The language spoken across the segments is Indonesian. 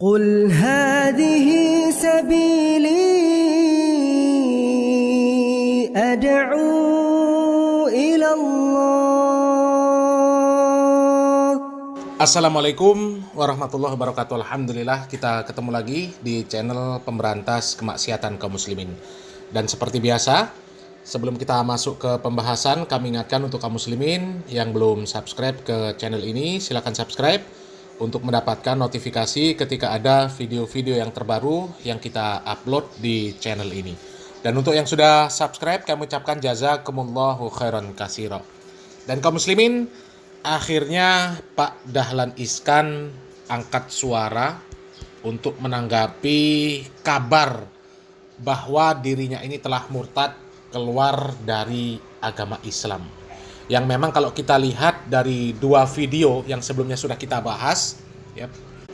قل هذه سبيلي أدعو إلى الله. Assalamualaikum warahmatullahi wabarakatuh. Alhamdulillah kita ketemu lagi di channel pemberantas kemaksiatan kaum muslimin. Dan seperti biasa, sebelum kita masuk ke pembahasan, kami ingatkan untuk kaum muslimin yang belum subscribe ke channel ini, silakan subscribe untuk mendapatkan notifikasi ketika ada video-video yang terbaru yang kita upload di channel ini. Dan untuk yang sudah subscribe, kami ucapkan jazakumullahu khairan katsira. Dan kaum muslimin, akhirnya Pak Dahlan Iskan angkat suara untuk menanggapi kabar bahwa dirinya ini telah murtad keluar dari agama Islam. Yang memang kalau kita lihat dari dua video yang sebelumnya sudah kita bahas,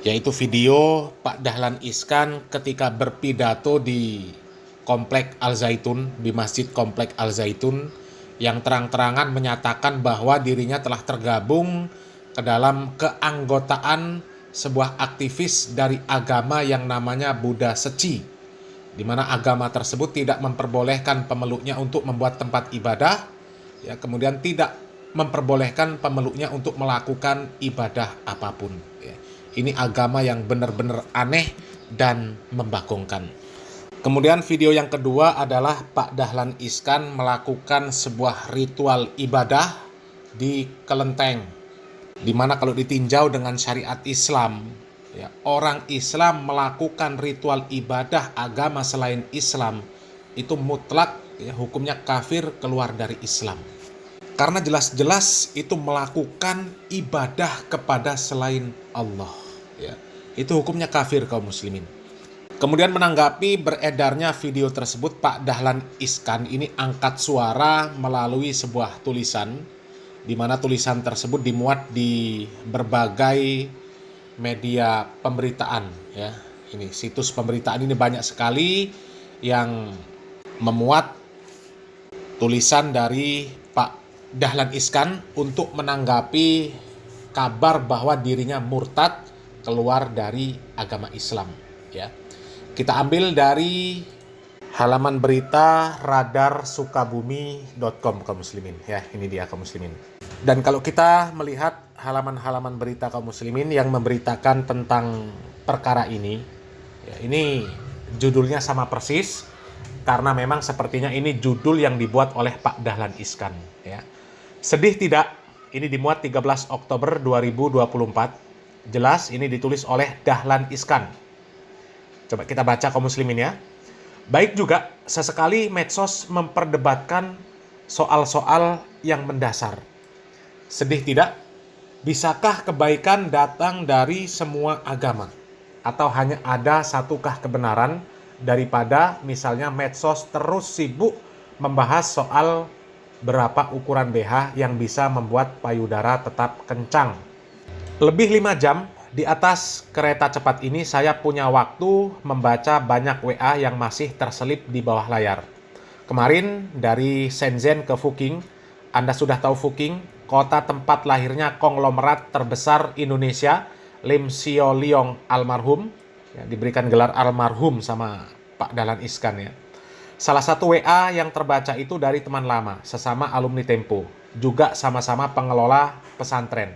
yaitu video Pak Dahlan Iskan ketika berpidato di Komplek Al-Zaitun, di Masjid Komplek Al-Zaitun, yang terang-terangan menyatakan bahwa dirinya telah tergabung ke dalam keanggotaan sebuah aktivis dari agama yang namanya Buddha Seci, di mana agama tersebut tidak memperbolehkan pemeluknya untuk membuat tempat ibadah, kemudian tidak memperbolehkan pemeluknya untuk melakukan ibadah apapun. Ini agama yang benar-benar aneh dan membagongkan. Kemudian video yang kedua adalah Pak Dahlan Iskan melakukan sebuah ritual ibadah di kelenteng, di mana kalau ditinjau dengan syariat Islam, orang Islam melakukan ritual ibadah agama selain Islam itu mutlak, hukumnya kafir, keluar dari Islam. Karena jelas-jelas itu melakukan ibadah kepada selain Allah. Itu hukumnya kafir kaum muslimin. Kemudian menanggapi beredarnya video tersebut, Pak Dahlan Iskan ini angkat suara melalui sebuah tulisan, di mana tulisan tersebut dimuat di berbagai media pemberitaan. Ini situs pemberitaan ini banyak sekali yang memuat tulisan dari Pak Dahlan Iskan untuk menanggapi kabar bahwa dirinya murtad keluar dari agama Islam. Kita ambil dari halaman berita radarsukabumi.com kaum muslimin. Ini dia kaum muslimin. Dan kalau kita melihat halaman-halaman berita kaum muslimin yang memberitakan tentang perkara ini, ini judulnya sama persis, karena memang sepertinya ini judul yang dibuat oleh Pak Dahlan Iskan. Sedih tidak? Ini dimuat 13 Oktober 2024. Jelas ini ditulis oleh Dahlan Iskan. Coba kita baca kaum muslimin ya. Baik juga sesekali medsos memperdebatkan soal-soal yang mendasar. Sedih tidak? Bisakah kebaikan datang dari semua agama? Atau hanya ada satukah kebenaran, daripada misalnya medsos terus sibuk membahas soal berapa ukuran BH yang bisa membuat payudara tetap kencang. Lebih 5 jam di atas kereta cepat ini saya punya waktu membaca banyak WA yang masih terselip di bawah layar. Kemarin dari Shenzhen ke Fuqing. Anda sudah tahu Fuqing, kota tempat lahirnya konglomerat terbesar Indonesia, Lim Sio Liong almarhum, diberikan gelar almarhum sama Pak Dahlan Iskan. Salah satu WA yang terbaca itu dari teman lama, sesama alumni Tempo, juga sama-sama pengelola pesantren.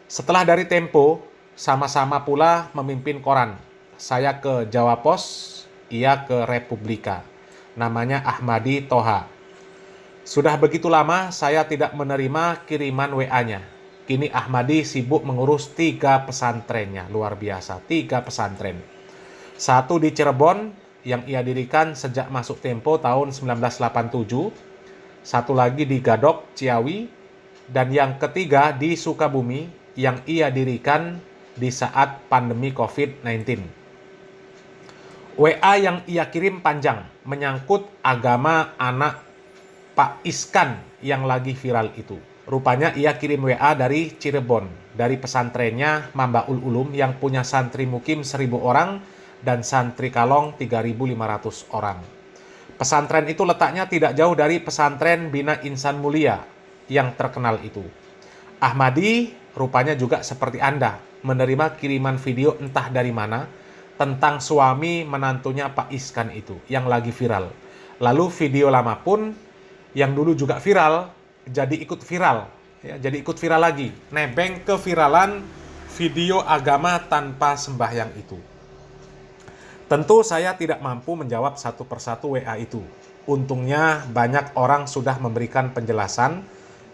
Setelah dari Tempo, sama-sama pula memimpin koran. Saya ke Jawa Pos, ia ke Republika. Namanya Ahmadi Toha. Sudah begitu lama saya tidak menerima kiriman WA-nya. Kini Ahmadi sibuk mengurus 3 pesantrennya. Luar biasa, 3 pesantren. Satu di Cirebon yang ia dirikan sejak masuk Tempo tahun 1987. Satu lagi di Gadok, Ciawi. Dan yang ketiga di Sukabumi yang ia dirikan di saat pandemi COVID-19. WA yang ia kirim panjang, menyangkut agama anak Pak Iskan yang lagi viral itu. Rupanya ia kirim WA dari Cirebon, dari pesantrennya Mambaul Ulum yang punya santri mukim 1.000 orang dan santri kalong 3.500 orang. Pesantren itu letaknya tidak jauh dari pesantren Bina Insan Mulia yang terkenal itu. Ahmadi rupanya juga seperti Anda, menerima kiriman video entah dari mana tentang suami menantunya Pak Iskan itu yang lagi viral. Lalu video lama pun yang dulu juga viral jadi ikut viral, ya, jadi ikut viral lagi, nebeng keviralan video agama tanpa sembahyang itu. Tentu saya tidak mampu menjawab satu persatu WA itu. Untungnya banyak orang sudah memberikan penjelasan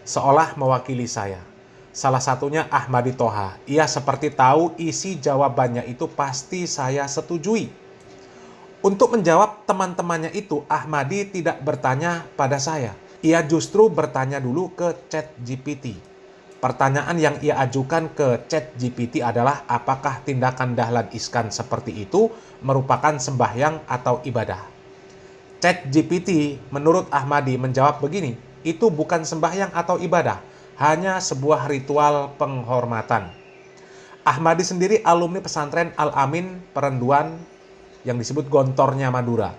seolah mewakili saya. Salah satunya Ahmadi Toha. Ia seperti tahu isi jawabannya itu pasti saya setujui. Untuk menjawab teman-temannya itu, Ahmadi tidak bertanya pada saya. Ia justru bertanya dulu ke ChatGPT. Pertanyaan yang ia ajukan ke ChatGPT adalah apakah tindakan Dahlan Iskan seperti itu merupakan sembahyang atau ibadah. ChatGPT menurut Ahmadi menjawab begini, itu bukan sembahyang atau ibadah, hanya sebuah ritual penghormatan. Ahmadi sendiri alumni pesantren Al-Amin Perenduan yang disebut Gontornya Madura.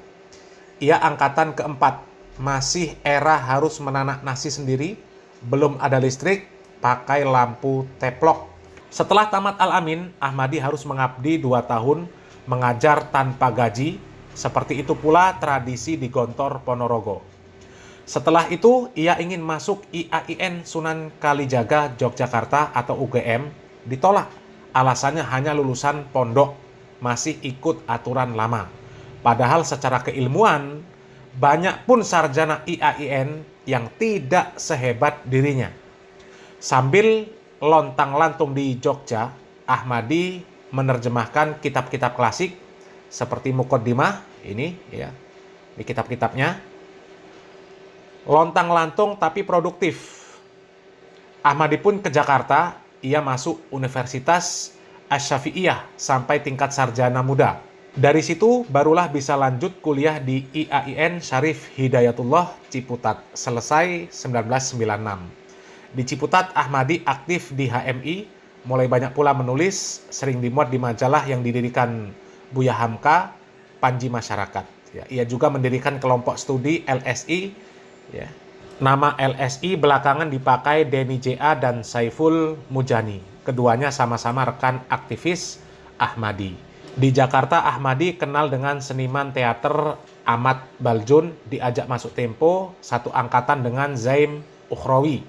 Ia angkatan keempat, masih era harus menanak nasi sendiri, belum ada listrik, pakai lampu teplok. Setelah tamat Al-Amin, Ahmadi harus mengabdi 2 tahun mengajar tanpa gaji, seperti itu pula tradisi di Gontor Ponorogo. Setelah itu, ia ingin masuk IAIN Sunan Kalijaga Yogyakarta atau UGM, ditolak. Alasannya hanya lulusan pondok, masih ikut aturan lama. Padahal secara keilmuan, banyak pun sarjana IAIN yang tidak sehebat dirinya. Sambil lontang-lantung di Jogja, Ahmadi menerjemahkan kitab-kitab klasik seperti Muqaddimah, ini ya, di kitab-kitabnya. Lontang-lantung tapi produktif. Ahmadi pun ke Jakarta, ia masuk Universitas Asy-Syafi'iyah sampai tingkat sarjana muda. Dari situ barulah bisa lanjut kuliah di IAIN Syarif Hidayatullah Ciputat, selesai 1996. Di Ciputat, Ahmadi aktif di HMI, mulai banyak pula menulis, sering dimuat di majalah yang didirikan Buya Hamka, Panji Masyarakat. Ya, ia juga mendirikan kelompok studi LSI. Ya. Nama LSI belakangan dipakai Denny J.A. dan Saiful Mujani. Keduanya sama-sama rekan aktivis Ahmadi. Di Jakarta, Ahmadi kenal dengan seniman teater Ahmad Baljun, diajak masuk Tempo, satu angkatan dengan Zaim Ukhrawi.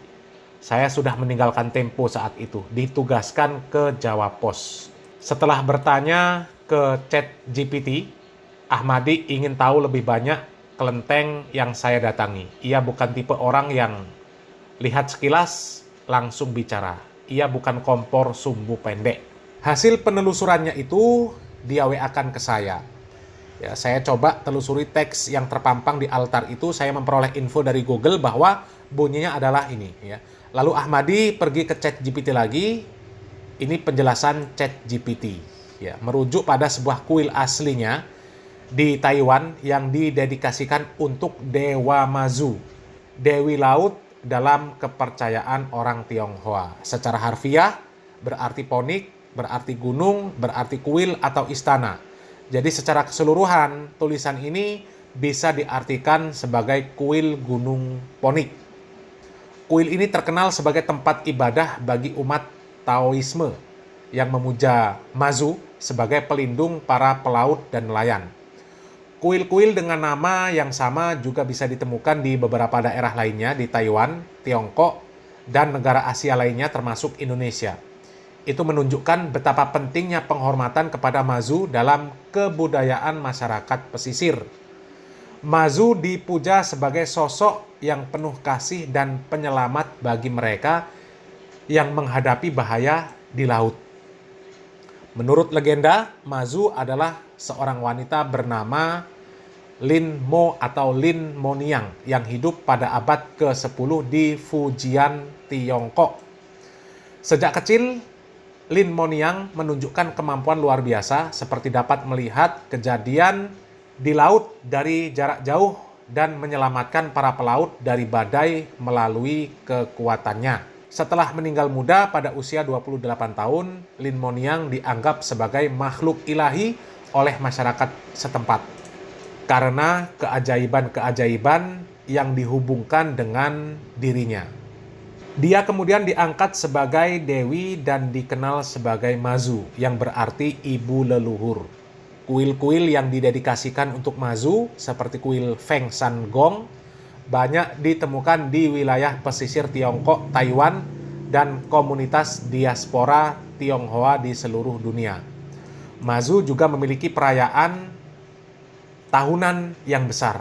Saya sudah meninggalkan Tempo saat itu, ditugaskan ke Jawa Pos. Setelah bertanya ke ChatGPT, Ahmadi ingin tahu lebih banyak kelenteng yang saya datangi. Ia bukan tipe orang yang lihat sekilas langsung bicara. Ia bukan kompor sumbu pendek. Hasil penelusurannya itu dia WA-kan ke saya. Ya, saya coba telusuri teks yang terpampang di altar itu. Saya memperoleh info dari Google bahwa bunyinya adalah ini. Ya. Lalu Ahmadi pergi ke ChatGPT lagi. Ini penjelasan ChatGPT. Ya, merujuk pada sebuah kuil aslinya di Taiwan yang didedikasikan untuk Dewa Mazu, Dewi Laut dalam kepercayaan orang Tionghoa. Secara harfiah berarti ponik, berarti gunung, berarti kuil atau istana. Jadi secara keseluruhan tulisan ini bisa diartikan sebagai kuil gunung ponik. Kuil ini terkenal sebagai tempat ibadah bagi umat Taoisme yang memuja Mazu sebagai pelindung para pelaut dan nelayan. Kuil-kuil dengan nama yang sama juga bisa ditemukan di beberapa daerah lainnya di Taiwan, Tiongkok, dan negara Asia lainnya termasuk Indonesia. Itu menunjukkan betapa pentingnya penghormatan kepada Mazu dalam kebudayaan masyarakat pesisir. Mazu dipuja sebagai sosok yang penuh kasih dan penyelamat bagi mereka yang menghadapi bahaya di laut. Menurut legenda, Mazu adalah seorang wanita bernama Lin Mo atau Lin Moniang yang hidup pada abad ke-10 di Fujian, Tiongkok. Sejak kecil, Lin Moniang menunjukkan kemampuan luar biasa seperti dapat melihat kejadian di laut dari jarak jauh dan menyelamatkan para pelaut dari badai melalui kekuatannya. Setelah meninggal muda pada usia 28 tahun, Lin Moniang dianggap sebagai makhluk ilahi oleh masyarakat setempat karena keajaiban-keajaiban yang dihubungkan dengan dirinya. Dia kemudian diangkat sebagai dewi dan dikenal sebagai Mazu, yang berarti ibu leluhur. Kuil-kuil yang didedikasikan untuk Mazu, seperti kuil Feng Shan Gong, banyak ditemukan di wilayah pesisir Tiongkok, Taiwan, dan komunitas diaspora Tionghoa di seluruh dunia. Mazu juga memiliki perayaan tahunan yang besar,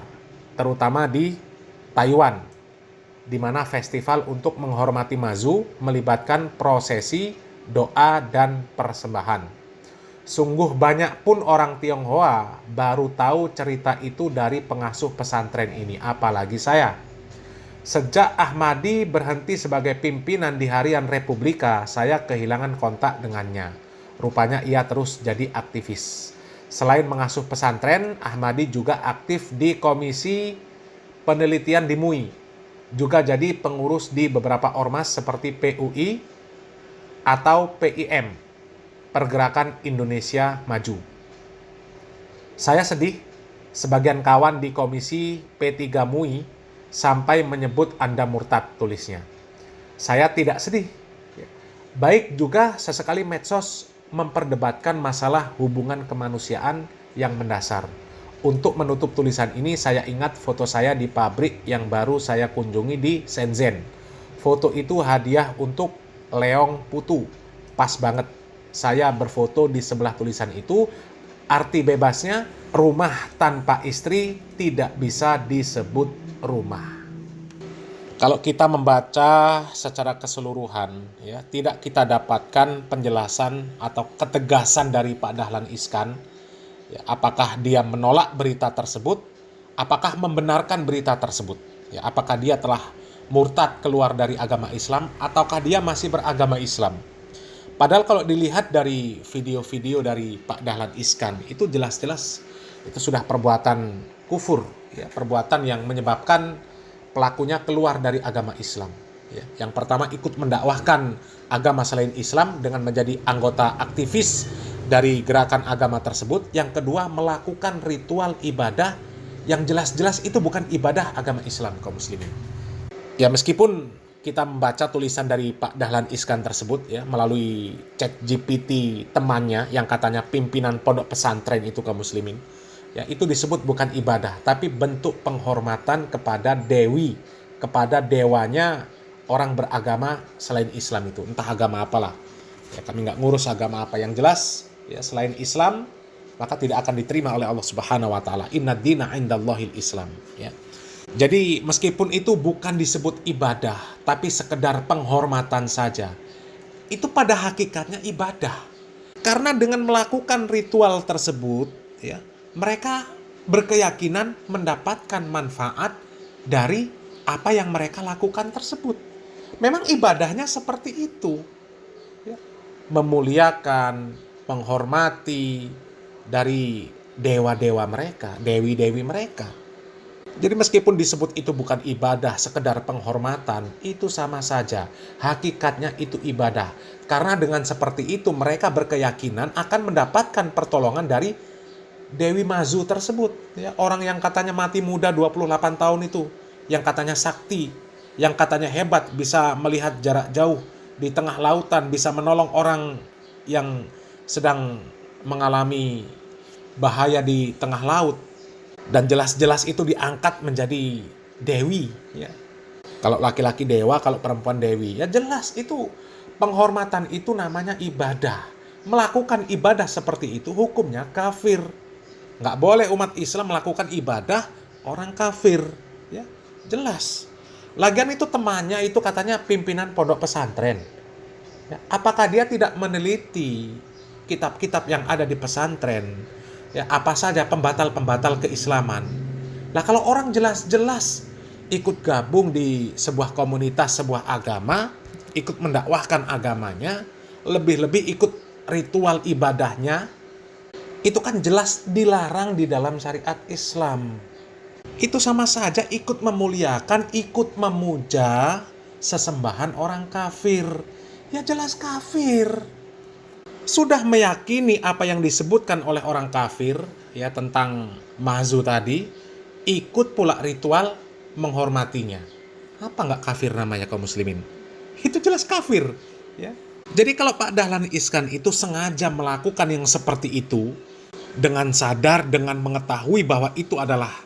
terutama di Taiwan, di mana festival untuk menghormati Mazu melibatkan prosesi, doa, dan persembahan. Sungguh banyak pun orang Tionghoa baru tahu cerita itu dari pengasuh pesantren ini, apalagi saya. Sejak Ahmadi berhenti sebagai pimpinan di Harian Republika, saya kehilangan kontak dengannya. Rupanya ia terus jadi aktivis. Selain mengasuh pesantren, Ahmadi juga aktif di Komisi Penelitian di MUI. Juga jadi pengurus di beberapa ormas seperti PUI atau PIM, Pergerakan Indonesia Maju. Saya sedih, sebagian kawan di Komisi P3 MUI sampai menyebut Anda murtad, tulisnya. Saya tidak sedih. Baik juga sesekali medsos memperdebatkan masalah hubungan kemanusiaan yang mendasar. Untuk menutup tulisan ini, saya ingat foto saya di pabrik yang baru saya kunjungi di Shenzhen. Foto itu hadiah untuk Leong Putu. Pas banget. Saya berfoto di sebelah tulisan itu. Arti bebasnya, rumah tanpa istri tidak bisa disebut rumah. Kalau kita membaca secara keseluruhan, ya, tidak kita dapatkan penjelasan atau ketegasan dari Pak Dahlan Iskan, ya, apakah dia menolak berita tersebut, apakah membenarkan berita tersebut, ya, apakah dia telah murtad keluar dari agama Islam, ataukah dia masih beragama Islam. Padahal kalau dilihat dari video-video dari Pak Dahlan Iskan, itu jelas-jelas itu sudah perbuatan kufur, ya, perbuatan yang menyebabkan pelakunya keluar dari agama Islam. Ya, yang pertama, ikut mendakwahkan agama selain Islam dengan menjadi anggota aktivis dari gerakan agama tersebut. Yang kedua, melakukan ritual ibadah yang jelas-jelas itu bukan ibadah agama Islam, kaum muslimin. Ya, meskipun kita membaca tulisan dari Pak Dahlan Iskan tersebut, ya, melalui ChatGPT temannya yang katanya pimpinan pondok pesantren itu, kaum muslimin, ya, itu disebut bukan ibadah, tapi bentuk penghormatan kepada dewi, kepada dewanya orang beragama selain Islam itu. Entah agama apalah. Ya, kami nggak ngurus agama apa. Yang jelas, ya, selain Islam, maka tidak akan diterima oleh Allah Subhanahu wa Ta'ala. Inna dina indallahil Islam. Ya. Jadi meskipun itu bukan disebut ibadah, tapi sekedar penghormatan saja, itu pada hakikatnya ibadah. Karena dengan melakukan ritual tersebut, ya, mereka berkeyakinan mendapatkan manfaat dari apa yang mereka lakukan tersebut. Memang ibadahnya seperti itu. Ya. Memuliakan, menghormati dari dewa-dewa mereka, dewi-dewi mereka. Jadi meskipun disebut itu bukan ibadah, sekedar penghormatan, itu sama saja. Hakikatnya itu ibadah. Karena dengan seperti itu mereka berkeyakinan akan mendapatkan pertolongan dari Dewi Mazu tersebut, ya, orang yang katanya mati muda 28 tahun itu, yang katanya sakti, yang katanya hebat, bisa melihat jarak jauh di tengah lautan, bisa menolong orang yang sedang mengalami bahaya di tengah laut, dan jelas-jelas itu diangkat menjadi dewi, ya. Kalau laki-laki dewa, kalau perempuan dewi, ya jelas itu penghormatan, itu namanya ibadah. Melakukan ibadah seperti itu hukumnya kafir. Nggak boleh umat Islam melakukan ibadah orang kafir, ya, jelas. Lagian itu temannya itu katanya pimpinan pondok pesantren, ya, apakah dia tidak meneliti kitab-kitab yang ada di pesantren, ya, apa saja pembatal-pembatal keislaman. Nah, kalau orang jelas-jelas ikut gabung di sebuah komunitas, sebuah agama, ikut mendakwahkan agamanya, lebih-lebih ikut ritual ibadahnya, itu kan jelas dilarang di dalam syariat Islam. Itu sama saja ikut memuliakan, ikut memuja sesembahan orang kafir. Ya jelas kafir. Sudah meyakini apa yang disebutkan oleh orang kafir, ya, tentang Mazu tadi, ikut pula ritual menghormatinya. Apa nggak kafir namanya, kaum muslimin? itu jelas kafir. Ya. Jadi kalau Pak Dahlan Iskan itu sengaja melakukan yang seperti itu, dengan sadar, dengan mengetahui bahwa itu adalah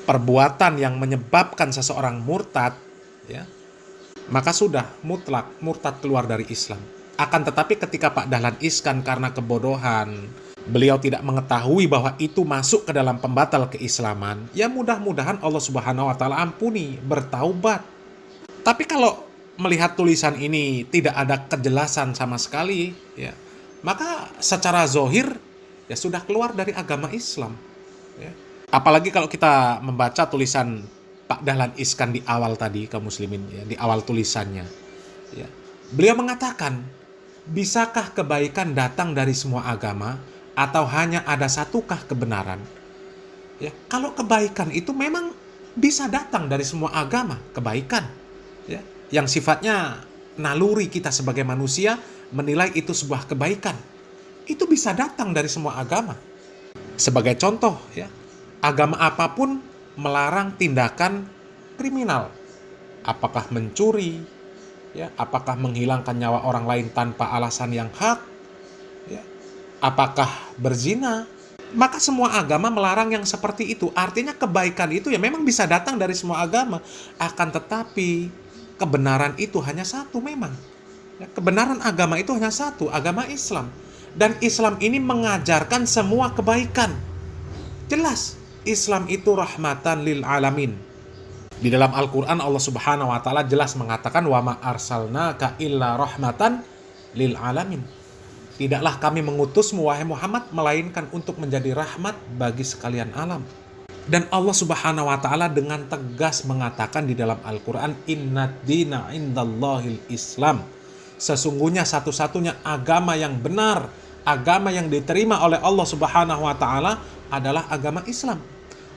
perbuatan yang menyebabkan seseorang murtad, ya, maka sudah mutlak murtad keluar dari Islam. Akan tetapi ketika Pak Dahlan Iskan karena kebodohan, beliau tidak mengetahui bahwa itu masuk ke dalam pembatal keislaman, ya mudah-mudahan Allah Subhanahu wa taala ampuni, bertaubat. Tapi kalau melihat tulisan ini tidak ada kejelasan sama sekali, ya, maka secara zohir ya sudah keluar dari agama Islam. Ya. Apalagi kalau kita membaca tulisan Pak Dahlan Iskan di awal tadi, kaum muslimin, ya, di awal tulisannya, ya, beliau mengatakan, bisakah kebaikan datang dari semua agama atau hanya ada satukah kebenaran? Ya, kalau kebaikan itu memang bisa datang dari semua agama, kebaikan, ya, yang sifatnya naluri kita sebagai manusia menilai itu sebuah kebaikan. Itu bisa datang dari semua agama. Sebagai contoh, ya, agama apapun melarang tindakan kriminal. Apakah mencuri, ya, apakah menghilangkan nyawa orang lain tanpa alasan yang hak, ya, apakah berzina, maka semua agama melarang yang seperti itu. Artinya kebaikan itu ya memang bisa datang dari semua agama. Akan tetapi kebenaran itu hanya satu memang. Ya, kebenaran agama itu hanya satu, agama Islam. Dan Islam ini mengajarkan semua kebaikan. Jelas, Islam itu rahmatan lil alamin. Di dalam Al-Quran Allah Subhanahu wa taala jelas mengatakan wa ma arsalnaka illa rahmatan lil alamin. Tidaklah kami mengutusmu wahai Muhammad melainkan untuk menjadi rahmat bagi sekalian alam. Dan Allah Subhanahu wa taala dengan tegas mengatakan di dalam Al-Quran innad dina indallahil Islam. Sesungguhnya satu-satunya agama yang benar, agama yang diterima oleh Allah Subhanahu wa taala adalah agama Islam.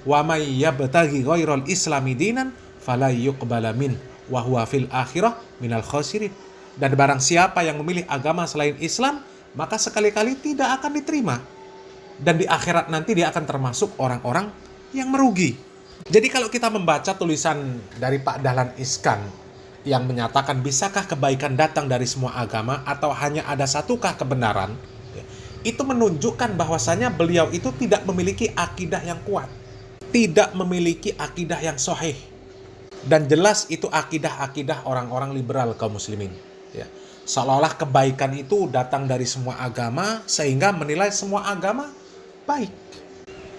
Wa may yabtaghi ghairal islami dinan fala yuqbala min wa huwa fil akhirah minal khasirin. Dan barang siapa yang memilih agama selain Islam, maka sekali-kali tidak akan diterima. Dan di akhirat nanti dia akan termasuk orang-orang yang merugi. Jadi kalau kita membaca tulisan dari Pak Dahlan Iskan yang menyatakan bisakah kebaikan datang dari semua agama atau hanya ada satukah kebenaran, itu menunjukkan bahwasanya beliau itu tidak memiliki akidah yang kuat, tidak memiliki akidah yang sahih. Dan jelas itu akidah-akidah orang-orang liberal kaum muslimin. Ya. Seolah-olah kebaikan itu datang dari semua agama sehingga menilai semua agama baik.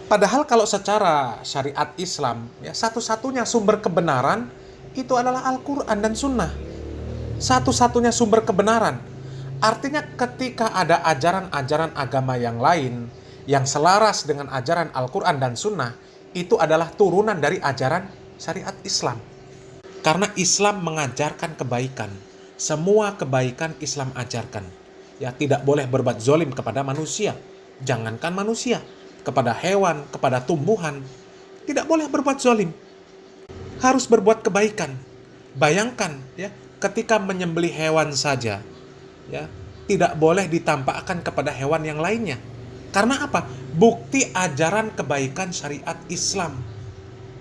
Padahal kalau secara syariat Islam, ya, satu-satunya sumber kebenaran itu adalah Al-Quran dan Sunnah. Satu-satunya sumber kebenaran. Artinya ketika ada ajaran-ajaran agama yang lain yang selaras dengan ajaran Al-Quran dan Sunnah, itu adalah turunan dari ajaran syariat Islam. Karena Islam mengajarkan kebaikan. Semua kebaikan Islam ajarkan. Ya, tidak boleh berbuat zalim kepada manusia. Jangankan manusia, kepada hewan, kepada tumbuhan, tidak boleh berbuat zalim. Harus berbuat kebaikan. Bayangkan, ya, ketika menyembelih hewan saja, ya, tidak boleh ditampakkan kepada hewan yang lainnya. Karena apa? Bukti ajaran kebaikan syariat Islam.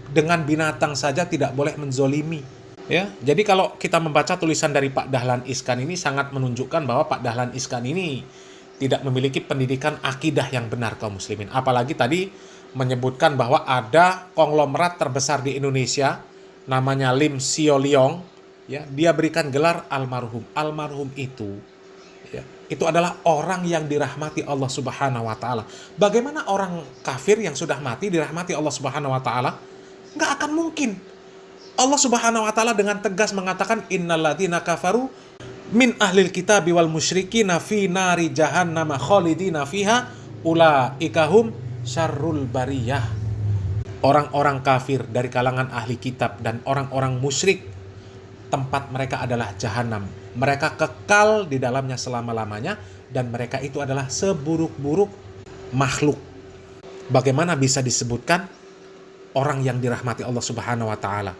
Dengan binatang saja tidak boleh menzolimi. Ya, jadi kalau kita membaca tulisan dari Pak Dahlan Iskan ini sangat menunjukkan bahwa Pak Dahlan Iskan ini tidak memiliki pendidikan akidah yang benar kaum muslimin. Apalagi tadi menyebutkan bahwa ada konglomerat terbesar di Indonesia namanya Lim Sio Leong, ya, dia berikan gelar almarhum. Almarhum itu, ya, itu adalah orang yang dirahmati Allah Subhanahu wa taala. Bagaimana orang kafir yang sudah mati dirahmati Allah Subhanahu wa taala? Nggak akan mungkin. Allah Subhanahu wa taala dengan tegas mengatakan innalladzina kafaru min ahlil kitabi wal musyrikina fi nari jahannam khalidina fiha ulaika hum syarrul bariyah. Orang-orang kafir dari kalangan ahli kitab dan orang-orang musyrik, tempat mereka adalah jahanam. Mereka kekal di dalamnya selama-lamanya dan mereka itu adalah seburuk-buruk makhluk. Bagaimana bisa disebutkan orang yang dirahmati Allah Subhanahu wa taala?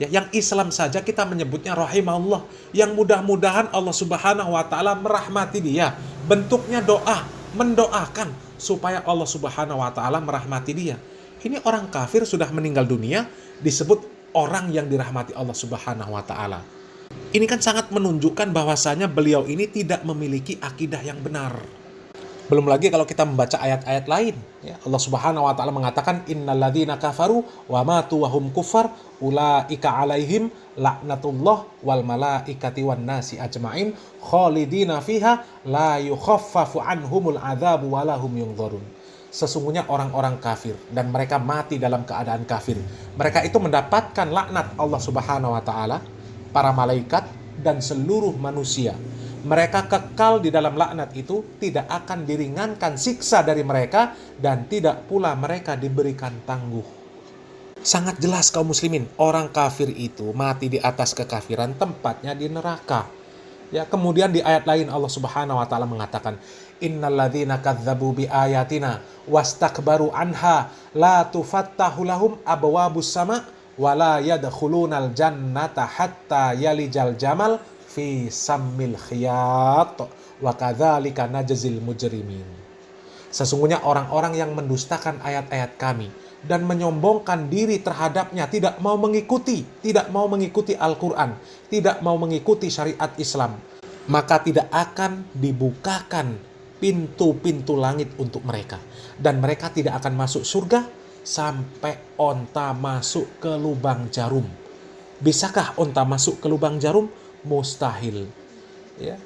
Ya, yang Islam saja kita menyebutnya rahimahullah, yang mudah-mudahan Allah Subhanahu wa taala merahmati dia. Bentuknya doa, mendoakan supaya Allah Subhanahu wa taala merahmati dia. Ini orang kafir sudah meninggal dunia disebut orang yang dirahmati Allah Subhanahu wa taala. Ini kan sangat menunjukkan bahwasanya beliau ini tidak memiliki akidah yang benar. Belum lagi kalau kita membaca ayat-ayat lain, ya, Allah Subhanahu wa taala mengatakan innalladzina kafaru wa matu wa hum kuffar ulaika alaihim laknatullah wal malaikati wan nasi ajmain khalidina fiha la yukhaffafu anhumul adzabu wa lahum yunzarun. Sesungguhnya orang-orang kafir dan mereka mati dalam keadaan kafir, mereka itu mendapatkan laknat Allah Subhanahu wa taala, para malaikat dan seluruh manusia. Mereka kekal di dalam laknat itu, tidak akan diringankan siksa dari mereka, dan tidak pula mereka diberikan tangguh. Sangat jelas kaum muslimin, orang kafir itu mati di atas kekafiran, tempatnya di neraka. Ya, kemudian di ayat lain Allah Subhanahu wa taala mengatakan, innalladzina kadzdzabu biayatina wastakbaru anha la tufattahu lahum abwabus sama wa la yadkhulunal jannata hatta yalijal jamal fi sammil khiyat wa kadzalika najzil mujrimin. Sesungguhnya orang-orang yang mendustakan ayat-ayat kami dan menyombongkan diri terhadapnya, tidak mau mengikuti Al-Quran, tidak mau mengikuti syariat Islam, maka tidak akan dibukakan pintu-pintu langit untuk mereka, dan mereka tidak akan masuk surga sampai onta masuk ke lubang jarum. Bisakah onta masuk ke lubang jarum? Mustahil. Ya.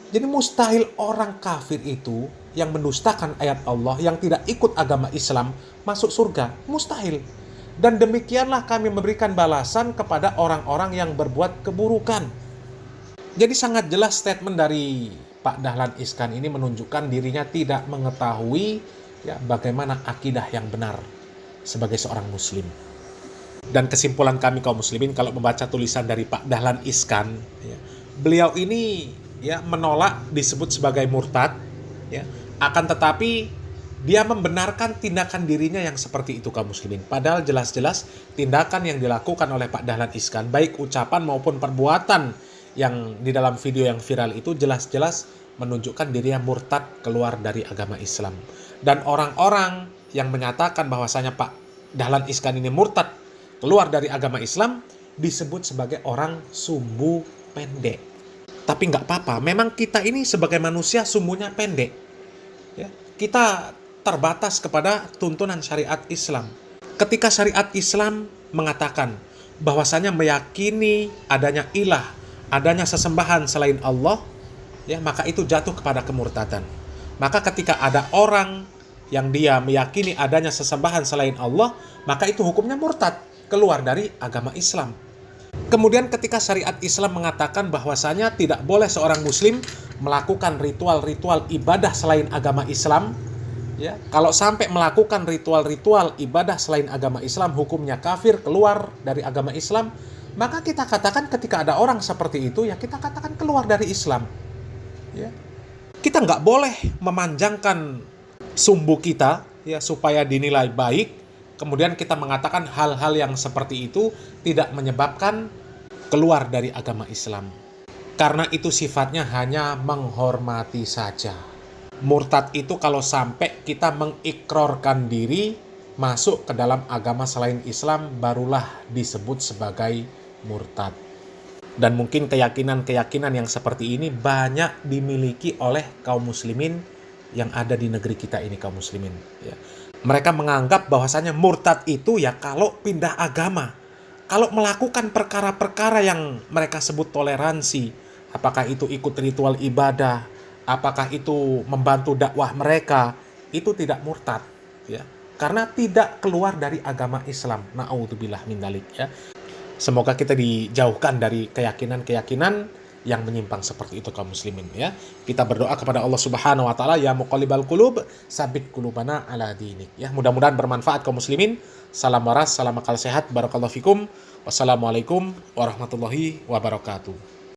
Jadi mustahil orang kafir itu yang mendustakan ayat Allah, yang tidak ikut agama Islam, masuk surga. Mustahil. Dan demikianlah kami memberikan balasan kepada orang-orang yang berbuat keburukan. Jadi sangat jelas statement dari Pak Dahlan Iskan ini menunjukkan dirinya tidak mengetahui, ya, bagaimana akidah yang benar sebagai seorang muslim. Dan kesimpulan kami kaum muslimin kalau membaca tulisan dari Pak Dahlan Iskan, ya, beliau ini, ya, menolak disebut sebagai murtad, ya, akan tetapi dia membenarkan tindakan dirinya yang seperti itu kaum muslimin. Padahal jelas-jelas tindakan yang dilakukan oleh Pak Dahlan Iskan, baik ucapan maupun perbuatan yang di dalam video yang viral itu jelas-jelas menunjukkan dirinya murtad, keluar dari agama Islam. Dan orang-orang yang menyatakan bahwasanya Pak Dahlan Iskan ini murtad, keluar dari agama Islam, disebut sebagai orang sumbu pendek. Tapi nggak apa-apa, memang kita ini sebagai manusia sumbunya pendek. Ya, kita terbatas kepada tuntunan syariat Islam. Ketika syariat Islam mengatakan bahwasanya meyakini adanya ilah, adanya sesembahan selain Allah, ya, maka itu jatuh kepada kemurtadan. Maka ketika ada orang yang dia meyakini adanya sesembahan selain Allah, maka itu hukumnya murtad, keluar dari agama Islam. Kemudian ketika syariat Islam mengatakan bahwasanya tidak boleh seorang muslim melakukan ritual-ritual ibadah selain agama Islam, ya, kalau sampai melakukan ritual-ritual ibadah selain agama Islam hukumnya kafir, keluar dari agama Islam, maka kita katakan ketika ada orang seperti itu, ya, kita katakan keluar dari Islam. Ya. Kita nggak boleh memanjangkan sumbu kita, ya, supaya dinilai baik. Kemudian kita mengatakan hal-hal yang seperti itu tidak menyebabkan keluar dari agama Islam. Karena itu sifatnya hanya menghormati saja. Murtad itu kalau sampai kita mengikrorkan diri masuk ke dalam agama selain Islam, barulah disebut sebagai murtad. Dan mungkin keyakinan-keyakinan yang seperti ini banyak dimiliki oleh kaum muslimin yang ada di negeri kita ini, kaum muslimin. Ya. Mereka menganggap bahwasanya murtad itu, ya, kalau pindah agama, kalau melakukan perkara-perkara yang mereka sebut toleransi, apakah itu ikut ritual ibadah, apakah itu membantu dakwah mereka, itu tidak murtad, ya, karena tidak keluar dari agama Islam. Na'udzubillah min dzalik, ya. Semoga kita dijauhkan dari keyakinan-keyakinan yang menyimpang seperti itu kaum muslimin, ya. Kita berdoa kepada Allah Subhanahu wa taala, ya muqallibal qulub, sabit qulubana ala dinik. Ya, mudah-mudahan bermanfaat kaum muslimin. Salam waras, salam akal sehat, barakallahu fikum. Wassalamualaikum warahmatullahi wabarakatuh.